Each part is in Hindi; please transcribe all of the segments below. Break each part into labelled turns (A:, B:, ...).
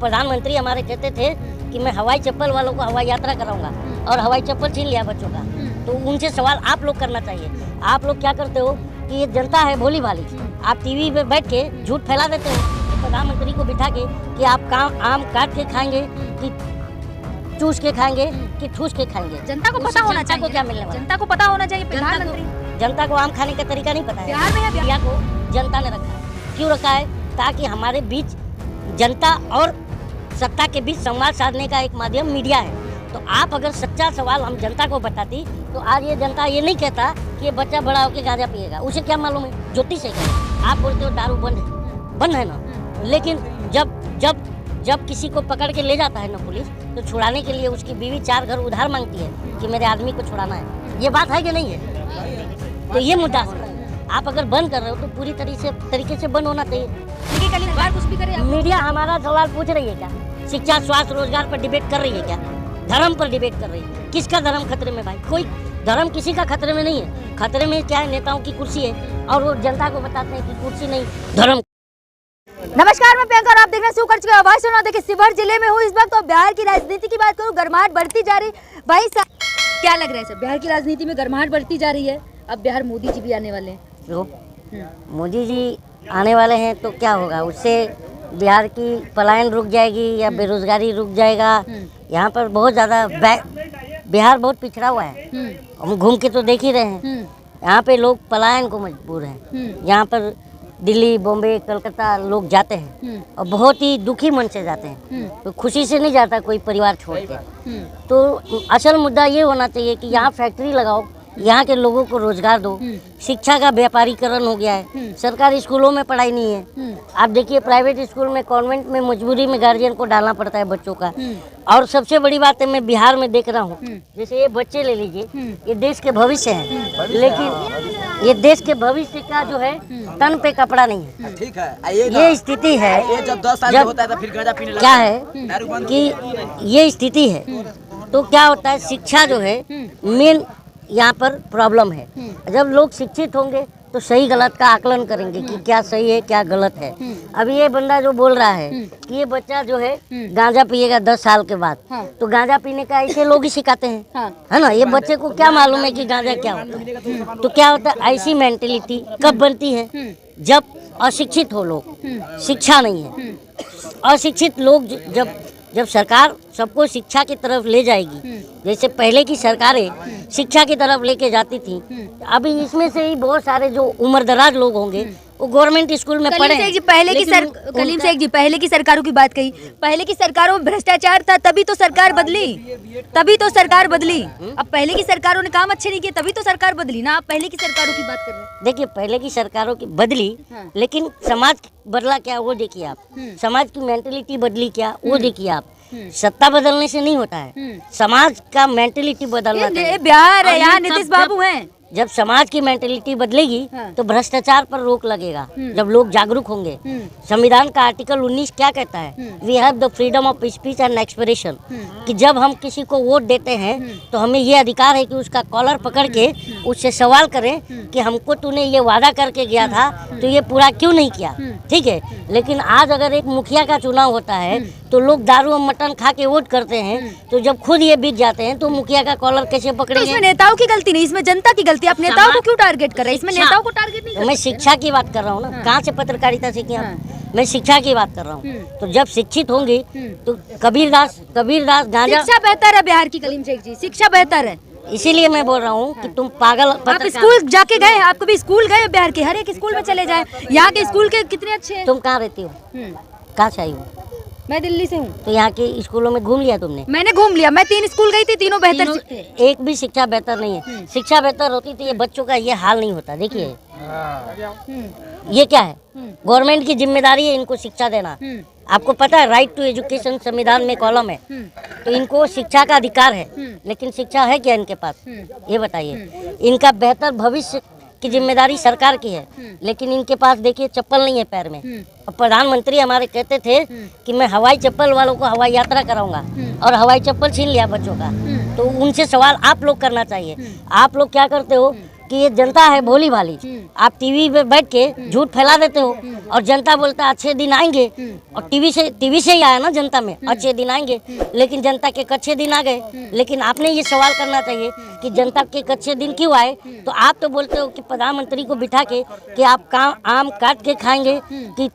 A: प्रधानमंत्री हमारे कहते थे कि मैं हवाई चप्पल वालों को हवाई यात्रा कराऊंगा और हवाई चप्पल छीन लिया बच्चों का। तो उनसे सवाल आप लोग करना चाहिए। आप लोग क्या करते हो कि ये जनता है भोली भाली, आप टीवी पे बैठ के झूठ फैला देते हो। प्रधानमंत्री को बिठा के कि आप आम काट के खाएंगे कि चूस के खाएंगे कि ठूस के खाएंगे,
B: जनता को पता होना चाहिए।
A: को क्या मिलने वाला?
B: जनता को पता होना चाहिए। प्रधानमंत्री
A: जनता को आम खाने का तरीका नहीं पता है।
B: बिहार में
A: मीडिया को जनता ने रखा है। क्यों रखा है? ताकि हमारे बीच जनता और सत्ता के बीच संवाद साधने का एक माध्यम मीडिया है। तो आप अगर सच्चा सवाल हम जनता को बताती तो आज ये जनता ये नहीं कहता कि ये बच्चा बड़ा होकर गांजा पिएगा। उसे क्या मालूम है? ज्योति से कहता। आप बोलते हो दारू बंद है ना, लेकिन जब किसी को पकड़ के ले जाता है ना पुलिस, तो छुड़ाने के लिए उसकी बीवी 4 घर उधार मांगती है कि मेरे आदमी को छुड़ाना है। ये बात है कि नहीं है? तो ये मुद्दा है। आप अगर बंद कर रहे हो तो पूरी तरीके से बंद होना चाहिए।
B: कुछ भी करे।
A: मीडिया हमारा सवाल पूछ रही है क्या? शिक्षा, स्वास्थ्य, रोजगार पर डिबेट कर रही है क्या? धर्म पर डिबेट कर रही है। किसका धर्म खतरे में भाई? कोई धर्म किसी का खतरे में नहीं है। खतरे में क्या है? नेताओं की कुर्सी है और वो जनता को बताते हैं कि कुर्सी नहीं धर्म।
B: नमस्कार, मैं प्रियंका और आप देख रहे हैं शुरू कर चुके आवाज सुना। देखिए शिवहर जिले में हूँ इस वक्त और बिहार की राजनीति की बात करूँ, गर्माहट बढ़ती जा रही। भाई क्या लग रहा है सर, बिहार की राजनीति में गर्माहट बढ़ती जा रही है? अब बिहार मोदी जी भी आने वाले हैं।
A: मोदी जी आने वाले हैं तो क्या होगा? उससे बिहार की पलायन रुक जाएगी या बेरोजगारी रुक जाएगा? यहाँ पर बहुत ज़्यादा बिहार बहुत पिछड़ा हुआ है। हम घूम के तो देख ही रहे हैं। यहाँ पे लोग पलायन को मजबूर हैं। यहाँ पर दिल्ली, बॉम्बे, कलकत्ता लोग जाते हैं और बहुत ही दुखी मन से जाते हैं। तो खुशी से नहीं जाता कोई परिवार छोड़ के। तो असल मुद्दा ये होना चाहिए कि यहाँ फैक्ट्री लगाओ, यहाँ के लोगों को रोजगार दो। शिक्षा का व्यापारीकरण हो गया है। सरकारी स्कूलों में पढ़ाई नहीं है। आप देखिए प्राइवेट स्कूल में, कॉन्वेंट में मजबूरी में गार्जियन को डालना पड़ता है बच्चों का। और सबसे बड़ी बात है, मैं बिहार में देख रहा हूँ, जैसे ये बच्चे ले लीजिए, ये देश के भविष्य हैं, लेकिन ये देश के भविष्य का जो है तन पे कपड़ा नहीं है।
C: ठीक है,
A: ये स्थिति है।
C: ये जब 10 साल का होता है तो फिर गांजा पीने लगता
A: क्या है कि ये स्थिति है। तो क्या होता है, शिक्षा जो है मेन यहाँ पर प्रॉब्लम है। जब लोग शिक्षित होंगे तो सही गलत का आकलन करेंगे कि क्या सही है क्या गलत है। अभी ये बंदा जो बोल रहा है कि ये बच्चा जो है गांजा पिएगा 10 साल के बाद, तो गांजा पीने का ऐसे लोग ही सिखाते हैं, है ना? ये बच्चे को क्या मालूम है कि गांजा क्या होता है? तो क्या होता है, ऐसी मेंटेलिटी कब बनती है? जब अशिक्षित हो लोग, शिक्षा नहीं है। अशिक्षित लोग जब सरकार सबको शिक्षा की तरफ ले जाएगी, जैसे पहले की सरकारें शिक्षा की तरफ लेके जाती थी, अभी इसमें से ही बहुत सारे जो उम्रदराज लोग होंगे वो गवर्नमेंट स्कूल में पढ़े।
B: पहले की सरकारों की बात कही, पहले की सरकारों में भ्रष्टाचार था, तभी तो सरकार बदली। अब पहले की सरकारों ने काम अच्छे नहीं किए, तभी तो सरकार बदली ना। आप पहले की सरकारों की बात कर रहे हैं।
A: देखिए पहले की सरकारों की बदली, लेकिन समाज बदला क्या वो देखिए आप। समाज की मेंटेलिटी बदली क्या वो देखिए आप। सत्ता बदलने से नहीं होता है, समाज का मेंटेलिटी बदलना चाहिए।
B: बिहार है, यहाँ नीतीश बाबू हैं।
A: जब समाज की मेंटेलिटी बदलेगी तो भ्रष्टाचार पर रोक लगेगा। जब लोग जागरूक होंगे। संविधान का आर्टिकल 19 क्या कहता है? We have the freedom of speech and expression, कि जब हम किसी को वोट देते हैं तो हमें ये अधिकार है कि उसका कॉलर पकड़ के उससे सवाल करें कि हमको तूने ये वादा करके गया था तो ये पूरा क्यों नहीं किया। ठीक है, लेकिन आज अगर एक मुखिया का चुनाव होता है तो लोग दारू और मटन खा के वोट करते हैं, तो जब खुद ये बीत जाते हैं तो मुखिया का कॉलर कैसे पकड़ेंगे?
B: इसमें नेताओं की गलती नहीं, इसमें जनता की गलती। आप नेताओं को क्यों टारगेट कर रहे हैं? इसमें नेताओं को टारगेट नहीं।
A: मैं शिक्षा की बात कर रहा हूँ ना। कहाँ से पत्रकारिता सीखी आप? मैं शिक्षा की बात कर रहा हूँ। तो जब शिक्षित होंगे तो कबीरदास गांजा।
B: शिक्षा बेहतर है बिहार की, कलीम शेख जी, शिक्षा बेहतर है।
A: इसीलिए मैं बोल रहा हूँ कि तुम पागल।
B: आप स्कूल जाके गए? आप कभी स्कूल गए? बिहार के हर एक स्कूल में चले जाए, यहाँ के स्कूल के कितने अच्छे हैं।
A: तुम कहाँ रहती हो? कहाँ से आई हो?
B: मैं दिल्ली से हूँ।
A: तो यहाँ के स्कूलों में घूम लिया तुमने?
B: मैंने घूम लिया, मैं 3 स्कूल गई थी, तीनों बेहतर।
A: एक भी शिक्षा बेहतर नहीं है। शिक्षा बेहतर होती तो ये बच्चों का ये हाल नहीं होता। देखिए ये क्या है? गवर्नमेंट की जिम्मेदारी है इनको शिक्षा देना। आपको पता है राइट टू एजुकेशन संविधान में कॉलम है, तो इनको शिक्षा का अधिकार है, लेकिन शिक्षा है क्या इनके पास? ये बताइए। इनका बेहतर भविष्य की जिम्मेदारी सरकार की है, लेकिन इनके पास देखिए चप्पल नहीं है पैर में। और प्रधानमंत्री हमारे कहते थे कि मैं हवाई चप्पल वालों को हवाई यात्रा कराऊंगा और हवाई चप्पल छीन लिया बच्चों का। तो उनसे सवाल आप लोग करना चाहिए। आप लोग क्या करते हो कि ये जनता है भोली भाली। आप टीवी पे बैठ के झूठ फैला देते हो और जनता बोलता है अच्छे दिन आएंगे, और टीवी से ही आया ना जनता में अच्छे दिन आएंगे, लेकिन जनता के कच्चे दिन आ गए। लेकिन आपने ये सवाल करना चाहिए कि जनता के कच्चे दिन क्यों आए। तो आप तो बोलते हो कि प्रधानमंत्री को बिठा के कि आप आम काट के खाएंगे कि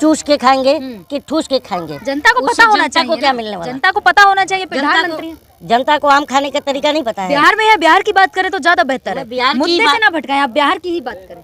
A: चूस के खाएंगे कि ठूस के खाएंगे।
B: जनता को
A: उससे
B: पता होना
A: जनता
B: चाहिए
A: को
B: ना?
A: क्या मिलने वाला?
B: जनता को पता होना चाहिए प्रधानमंत्री।
A: जनता को आम खाने का तरीका नहीं पता है।
B: बिहार में है, बिहार की बात करें तो ज्यादा बेहतर है।
A: बिहार की
B: मुद्दे से
A: बात-
B: ना भटकाएं, आप बिहार की ही बात करें।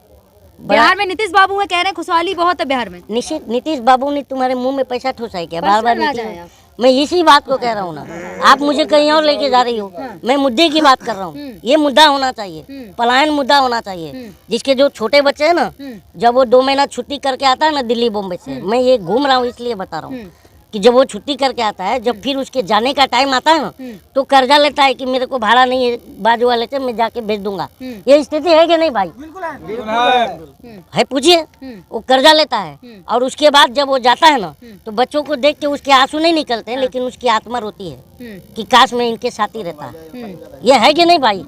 B: बिहार में नीतीश बाबू है, कह रहे हैं खुशहाली बहुत है बिहार में।
A: निश्चित नीतीश बाबू ने तुम्हारे मुंह में पैसा ठूसा है क्या?
B: पर्सनल
A: बार बार
B: ना
A: नीतीश-
B: जाएं आप।
A: मैं इसी बात को कह रहा हूँ ना, आप मुझे कहीं और लेके जा रही हो। मैं मुद्दे की बात कर रहा हूँ। ये मुद्दा होना चाहिए, पलायन मुद्दा होना चाहिए। जिसके जो छोटे बच्चे हैं ना, जब वो 2 महीना छुट्टी करके आता है ना दिल्ली बॉम्बे से, मैं ये घूम रहा हूँ इसलिए बता रहा हूँ कि जब वो छुट्टी करके आता है, जब फिर उसके जाने का टाइम आता है ना, तो कर्जा लेता है कि मेरे को भाड़ा नहीं है बाजू वाले से, मैं जाके भेज दूंगा। ये स्थिति है कि नहीं भाई? है, पूछिए। वो कर्जा लेता है और उसके बाद जब वो जाता है ना, तो बच्चों को देख के उसके आंसू नहीं निकलते हैं, लेकिन उसकी आत्मा रोती है कि काश मैं इनके साथ ही रहता। ये है कि नहीं भाई?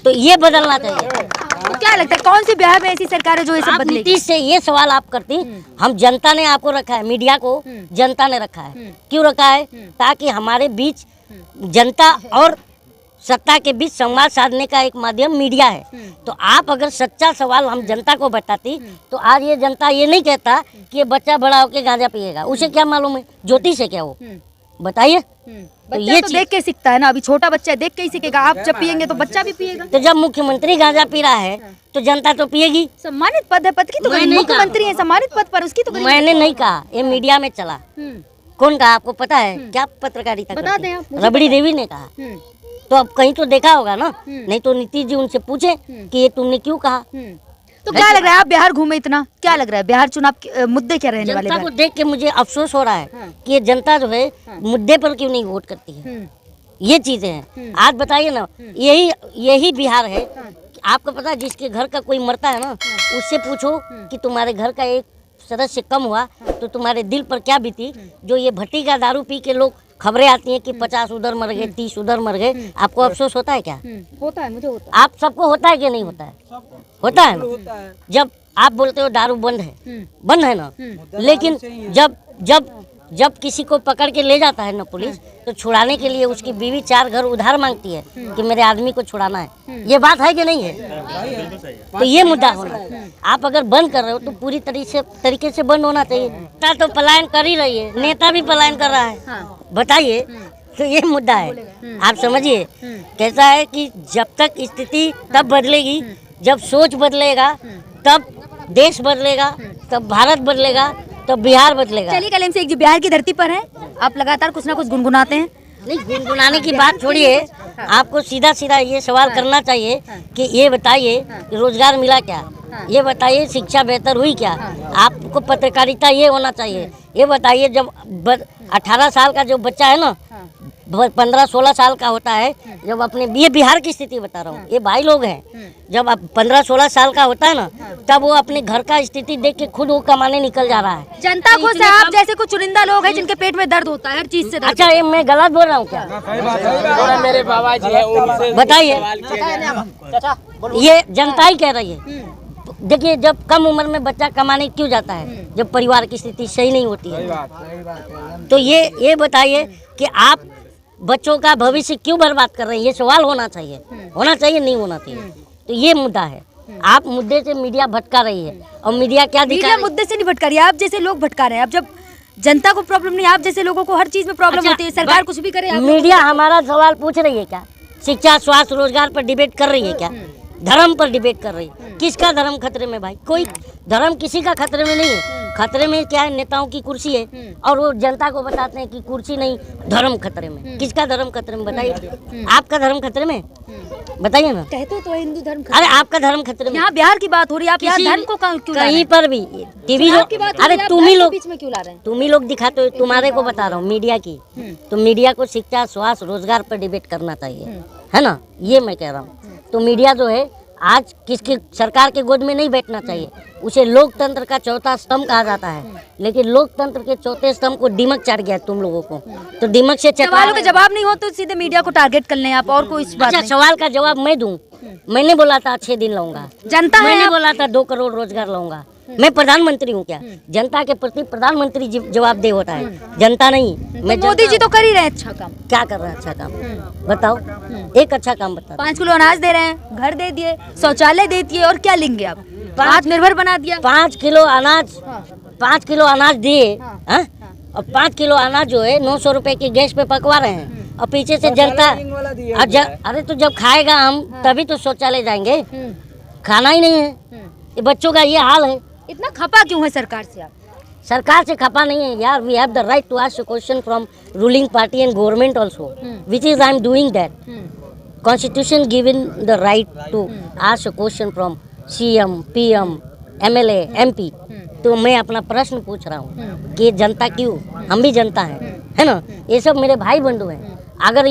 A: तो ये बदलना चाहिए।
B: तो क्या लगता है कौन सी बिहार में ऐसी सरकार है जो ये सब
A: आप
B: बदलेगी?
A: नीतीश से ये सवाल आप करती, हम जनता ने आपको रखा है, मीडिया को जनता ने रखा है। क्यों रखा है? ताकि हमारे बीच जनता और सत्ता के बीच संवाद साधने का एक माध्यम मीडिया है। तो आप अगर सच्चा सवाल हम जनता को बताती, तो आज ये जनता ये नहीं कहता कि ये बच्चा बड़ा होके गांजा पिएगा। उसे क्या मालूम है ज्योति से क्या हो? बताइए।
B: बच्चा
A: ये
B: तो देख के सीखता है ना, अभी छोटा बच्चा है, देख के ही सीखेगा। आप जब पियेंगे तो बच्चा भी पिएगा।
A: तो जब मुख्यमंत्री गांजा पी रहा है तो जनता तो पिएगी।
B: सम्मानित पद है, पद की तो
A: मैं
B: करें।
A: नहीं
B: मुख्यमंत्री है, सम्मानित पद पर, उसकी तो करें।
A: मैंने नहीं कहा, ये मीडिया में चला। कौन कहा? आपको पता है क्या? पत्रकारिता
B: बता
A: करती
B: दें
A: है।
B: आप, मुझे
A: रबड़ी देवी ने कहा। तो अब कहीं तो देखा होगा ना, नहीं तो नीतीश जी उनसे पूछे कि ये तुमने क्यों कहा।
B: तो क्या लग रहा है, आप बिहार घूमे इतना, क्या लग रहा है बिहार चुनाव के मुद्दे क्या रहने वाले
A: जनता
B: हैं?
A: को देख के मुझे अफसोस हो रहा है कि ये जनता जो है मुद्दे पर क्यों नहीं वोट करती है। ये चीजें हैं। आज बताइए ना, यही बिहार है। आपको पता है, जिसके घर का कोई मरता है ना, उससे पूछो कि तुम्हारे घर का एक सदस्य कम हुआ तो तुम्हारे दिल पर क्या बीती। जो ये भट्टी का दारू पी के लोग खबरें आती हैं कि 50 उधर मर गए, 30 उधर मर गए, आपको अफसोस होता है क्या?
B: होता है, मुझे होता है।
A: आप सबको होता है कि नहीं होता है? होता है ना। जब आप बोलते हो दारू बंद है ना, लेकिन जब किसी को पकड़ के ले जाता है ना पुलिस, तो छुड़ाने के लिए उसकी बीवी 4 घर उधार मांगती है कि मेरे आदमी को छुड़ाना है। ये बात है कि नहीं है? तो ये मुद्दा होना। आप अगर बंद कर रहे हो तो पूरी तरीके से बंद होना चाहिए। नेता तो पलायन कर ही रही है, नेता भी पलायन कर रहा है। बताइए, तो ये मुद्दा है। आप समझिए कैसा है कि जब तक स्थिति तब बदलेगी, जब सोच बदलेगा, तब देश बदलेगा, तब भारत बदलेगा, तब बिहार बदलेगा।
B: चलिए कल से एक जी बिहार की धरती पर है, आप लगातार कुछ ना कुछ गुनगुनाते हैं।
A: नहीं, गुनगुनाने की बात छोड़िए, आपको सीधा सीधा ये सवाल करना चाहिए कि ये बताइए रोजगार मिला क्या? ये बताइए शिक्षा बेहतर हुई क्या? आपको पत्रकारिता ये होना चाहिए। ये बताइए, जब 18 साल का जो बच्चा है ना, 15-16 साल का होता है, जब अपने ये बिहार की स्थिति बता रहा हूँ, ये भाई लोग हैं, जब अब 15-16 साल का होता है ना, तब वो अपने घर का स्थिति देख के खुद वो कमाने निकल जा रहा है।
B: जनता खुश है, आप जैसे कुछ चुनिंदा लोग हैं जिनके पेट में दर्द होता है, हर चीज से दर्द।
A: अच्छा, ये मैं गलत बोल रहा हूँ क्या?
C: मेरे बाबा जी है, उनसे
A: बताइए। ये जनता ही कह रही है। देखिए, जब कम उम्र में बच्चा कमाने क्यों जाता है? जब परिवार की स्थिति सही नहीं होती है। तो ये बताइए कि आप बच्चों का भविष्य क्यों बर्बाद कर रहे हैं? ये सवाल होना चाहिए नहीं होना चाहिए। तो ये मुद्दा है। आप मुद्दे से मीडिया भटका रही है, और मीडिया क्या दिखा
B: मीडिया मुद्दे से नहीं भटका रही है, आप जैसे लोग भटका रहे हैं। अब जब जनता को प्रॉब्लम नहीं, आप जैसे लोगों को हर चीज में प्रॉब्लम होती है, सरकार कुछ भी करे।
A: मीडिया हमारा सवाल पूछ रही है क्या? शिक्षा, स्वास्थ्य, रोजगार पर डिबेट कर रही है क्या? धर्म पर डिबेट कर रही है। किसका धर्म खतरे में भाई? कोई धर्म किसी का खतरे में नहीं है। खतरे में क्या है? नेताओं की कुर्सी है, और वो जनता को बताते हैं कि कुर्सी नहीं, धर्म खतरे में। किसका धर्म खतरे में? बताइए। आपका धर्म खतरे में? बताइए ना।
B: कहते तो हिंदू धर्म।
A: अरे आपका धर्म खतरे में।
B: यहाँ बिहार की बात हो रही है, आप यहाँ धर्म को क्यों ला रहे
A: कहीं
B: हैं?
A: पर भी टीवी
B: की बात हो रही
A: अरे
B: है, आप
A: तुम ही
B: धर्म के
A: लोग
B: बीच में क्यों ला रहे हैं?
A: तुम ही लोग दिखाते हो। तुम्हारे को बता रहा हूँ, मीडिया की। तो मीडिया को शिक्षा, स्वास्थ्य, रोजगार पर डिबेट करना चाहिए, है ना? ये मैं कह रहा हूँ। तो मीडिया जो है आज किसकी सरकार के गोद में नहीं बैठना चाहिए। उसे लोकतंत्र का चौथा स्तंभ कहा जाता है, लेकिन लोकतंत्र के चौथे स्तंभ को दिमक चढ़ गया तुम लोगों को। तो दिमक से
B: सवालों के जवाब नहीं हो तो सीधे मीडिया को टारगेट कर लें आप, और कोई इस बात
A: अच्छा,
B: नहीं।
A: सवाल का जवाब मैं दूं मैंने बोला था 6 दिन लाऊंगा,
B: जनता है
A: मैंने
B: आप।
A: बोला था 2 करोड़ रोजगार लाऊंगा। मैं प्रधानमंत्री हूँ क्या? जनता के प्रति प्रधानमंत्री जवाबदेह होता है, जनता नहीं। मैं
B: तो मोदी जी तो कर ही रहे हैं अच्छा काम।
A: क्या कर रहा है अच्छा काम? बताओ, एक अच्छा काम बता।
B: 5 किलो अनाज दे रहे हैं, घर दे दिए, शौचालय दे दिए, और क्या लेंगे आप? आत्मनिर्भर बना दिया।
A: 5 किलो अनाज, 5 किलो अनाज दिए, हाँ? और 5 किलो अनाज जो है 900 रुपए की गैस पे पकवा रहे हैं, और पीछे से जनता अरे तो जब खाएगा हम तभी तो शौचालय जाएंगे, खाना ही नहीं है। ये बच्चों का ये हाल है।
B: इतना खपा क्यों है सरकार से आप?
A: सरकार से खपा नहीं है यार। We have the right to ask question from ruling party and government also, which is I am doing that. Constitution given the right to ask question from CM, PM, MLA, MP. तो मैं अपना प्रश्न पूछ रहा हूँ कि जनता क्यों, हम भी जनता हैं, है ना? ये सब मेरे भाई बंधु हैं। अगर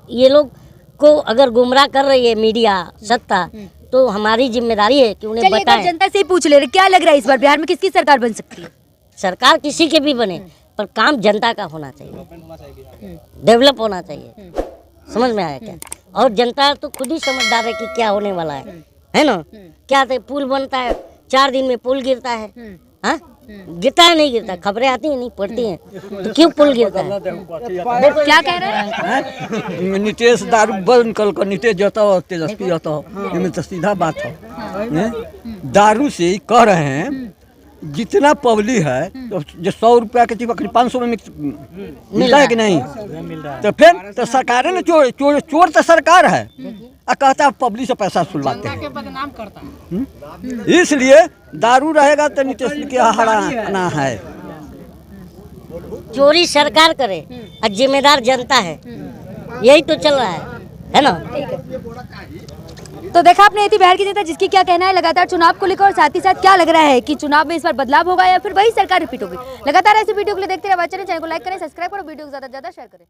A: ये लोग को अगर गुमराह कर रही है मीडिया, सत्ता, तो हमारी जिम्मेदारी है कि उन्हें
B: चलिए एक बार
A: बताएं।
B: जनता से ही पूछ ले रहे, क्या लग रहा है इस बार बिहार में किसकी सरकार बन सकती है?
A: सरकार किसी के भी बने, पर काम जनता का होना चाहिए, डेवलप होना चाहिए। समझ में आया क्या? और जनता तो खुद ही समझदार है कि क्या होने वाला है ना? क्या पुल बनता है, 4 दिन में पुल गिरता है, हाँ? गिरता है नहीं गिरता? खबरें आती हैं नहीं पढ़ती हैं, तो क्यों पुल गिरता है?
B: क्या कह रहे हैं?
D: नीतीश दारू बंद कर, नीतीश जाता हो, तेजस्वी जाता हो, इनमें तो सीधा बात है। दारू से ही कह रहे हैं जितना पब्लिक है, तो जो 100 रुपया के चीज 500 में मिलता है कि नहीं? तो फिर तो सरकार है ना, चोर तो सरकार है, और कहता है पब्लिक से पैसा सुलवाते हैं।
C: बदनाम करता है।
D: इसलिए दारू रहेगा तो नीतीश के हराना है।
A: चोरी सरकार करे और जिम्मेदार जनता है, यही तो चल रहा है ना?
B: तो देखा आपने, ये थी बिहार की जनता, जिसकी क्या कहना है लगातार चुनाव को लेकर, और साथ ही साथ क्या लग रहा है कि चुनाव में इस बार बदलाव होगा या फिर वही सरकार रिपीट होगी। लगातार ऐसी वीडियो के लिए देखते रहिए, चैनल को लाइक करें, सब्सक्राइब करो, वीडियो को ज्यादा से ज्यादा शेयर करें।